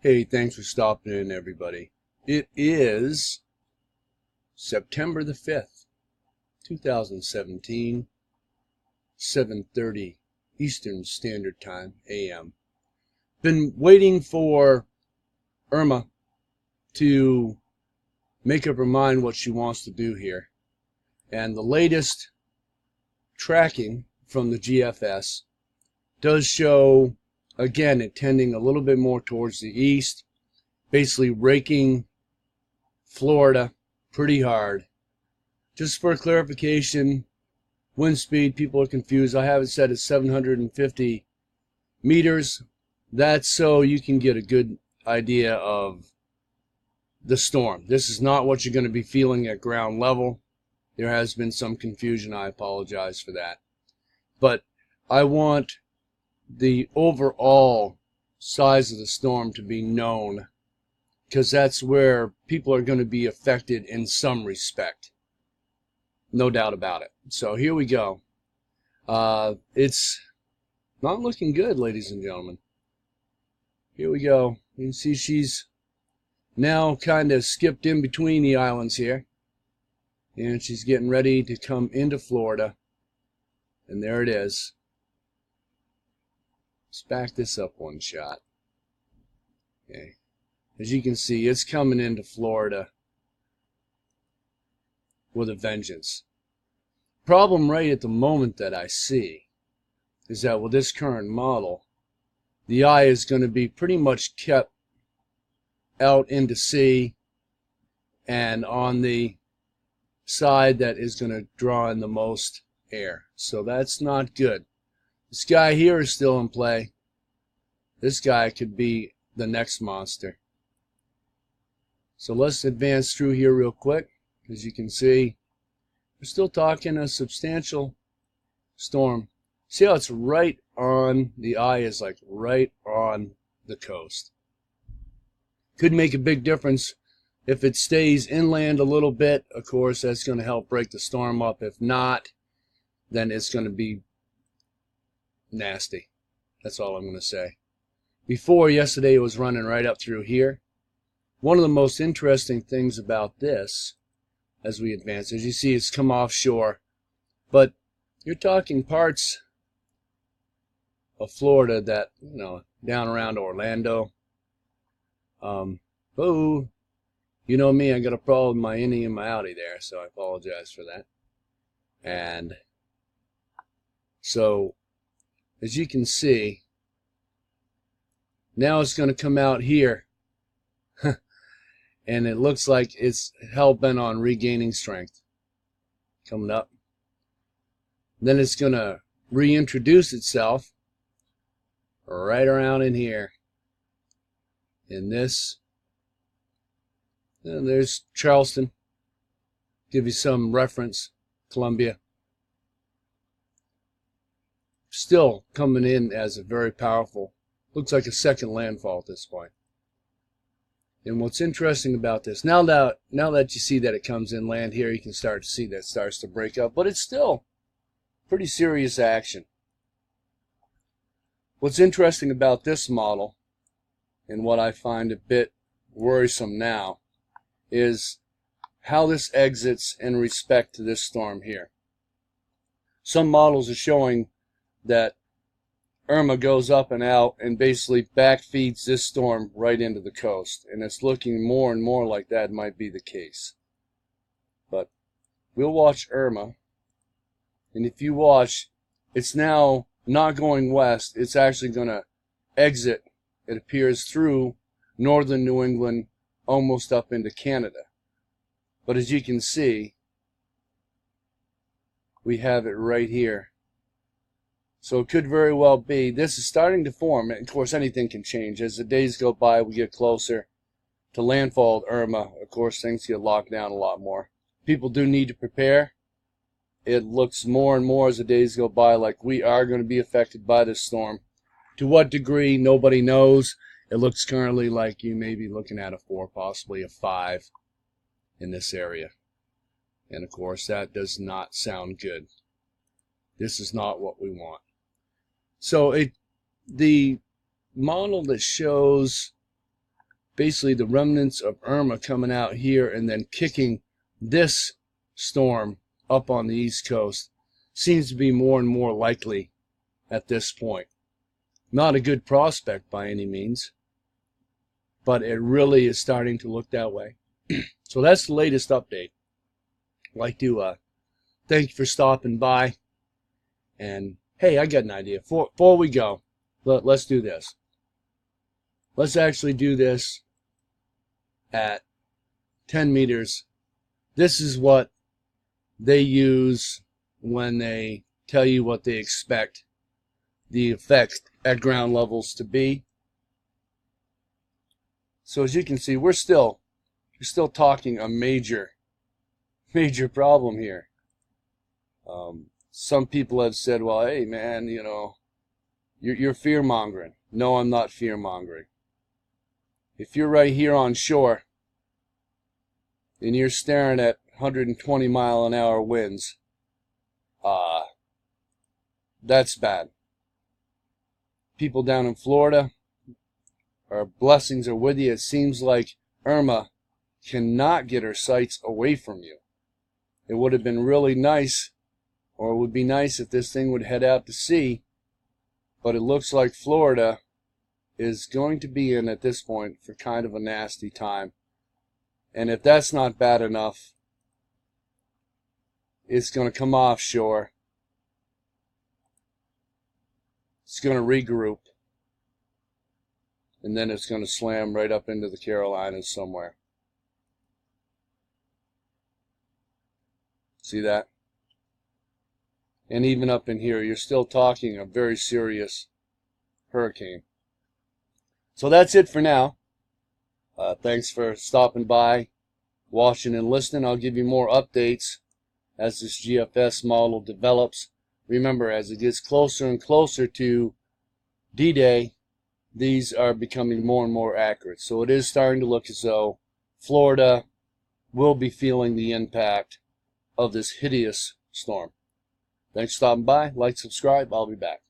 Hey, thanks for stopping in, everybody. It is September the 5th, 2017, 7:30 Eastern Standard Time, AM. Been waiting for Irma to make up her mind what she wants to do here. And the latest tracking from the GFS does show, again, it tending a little bit more towards the east, basically raking Florida pretty hard. Just for clarification, wind speed, people are confused. I have it set at 750 meters. That's so you can get a good idea of the storm. This is not what you're going to be feeling at ground level. There has been some confusion. I apologize for that. But I want the overall size of the storm to be known, because that's where people are going to be affected in some respect. No doubt about it. So here we go. It's not looking good, ladies and gentlemen. Here we go. You can see she's now kind of skipped in between the islands here. And she's getting ready to come into Florida. And there it is. Let's back this up one shot. Okay. As you can see, it's coming into Florida with a vengeance. Problem right at the moment that I see is that with this current model, the eye is going to be pretty much kept out into sea and on the side that is going to draw in the most air. So that's not good. This guy here is still in play. This guy could be the next monster. So let's advance through here real quick. As you can see, we're still talking a substantial storm. See how it's right on, the eye is like right on the coast. Could make a big difference if it stays inland a little bit. Of course, that's going to help break the storm up. If not, then it's going to be nasty. That's all I'm going to say. Yesterday it was running right up through here. One of the most interesting things about this, as we advance, as you see, it's come offshore, but you're talking parts of Florida that, down around Orlando. Oh, you know me, I got a problem with my innie and my outie there, so I apologize for that. And so, as you can see, now it's going to come out here. And it looks like it's hell-bent on regaining strength. Coming up. Then it's going to reintroduce itself right around in here. In this. And there's Charleston. Give you some reference. Columbia. Still coming in as a very powerful, looks like a second landfall at this point. And what's interesting about this, now that you see that it comes inland here, you can start to see that it starts to break up, but it's still pretty serious action. What's interesting about this model, and what I find a bit worrisome now, is how this exits in respect to this storm here. Some models are showing that Irma goes up and out and basically backfeeds this storm right into the coast. And it's looking more and more like that might be the case. But we'll watch Irma. And if you watch, it's now not going west. It's actually going to exit, it appears, through northern New England, almost up into Canada. But as you can see, we have it right here. So it could very well be, this is starting to form, and of course anything can change. As the days go by, we get closer to landfall of Irma. Of course, things get locked down a lot more. People do need to prepare. It looks more and more as the days go by like we are going to be affected by this storm. To what degree, nobody knows. It looks currently like you may be looking at a 4, possibly a 5 in this area. And of course, that does not sound good. This is not what we want. So the model that shows basically the remnants of Irma coming out here and then kicking this storm up on the East Coast seems to be more and more likely at this point. Not a good prospect by any means, but it really is starting to look that way. So that's the latest update. I'd like to thank you for stopping by. And hey, I got an idea. Before we go, let's do this. Let's actually do this at 10 meters. This is what they use when they tell you what they expect the effect at ground levels to be. So as you can see, we're still talking a major problem here. Some people have said, well, hey man, you know, you're fear-mongering. No, I'm not fear-mongering. If you're right here on shore and you're staring at 120-mile-an-hour winds, that's bad. People down in Florida, our blessings are with you. It seems like Irma cannot get her sights away from you. It would have been really nice, or it would be nice if this thing would head out to sea, but it looks like Florida is going to be in at this point for kind of a nasty time. And if that's not bad enough, it's going to come offshore. It's going to regroup, and then it's going to slam right up into the Carolinas somewhere. See that? And even up in here, you're still talking a very serious hurricane. So that's it for now. Thanks for stopping by, watching and listening. I'll give you more updates as this GFS model develops. Remember, as it gets closer and closer to D-Day, these are becoming more and more accurate. So it is starting to look as though Florida will be feeling the impact of this hideous storm. Thanks for stopping by. Like, subscribe. I'll be back.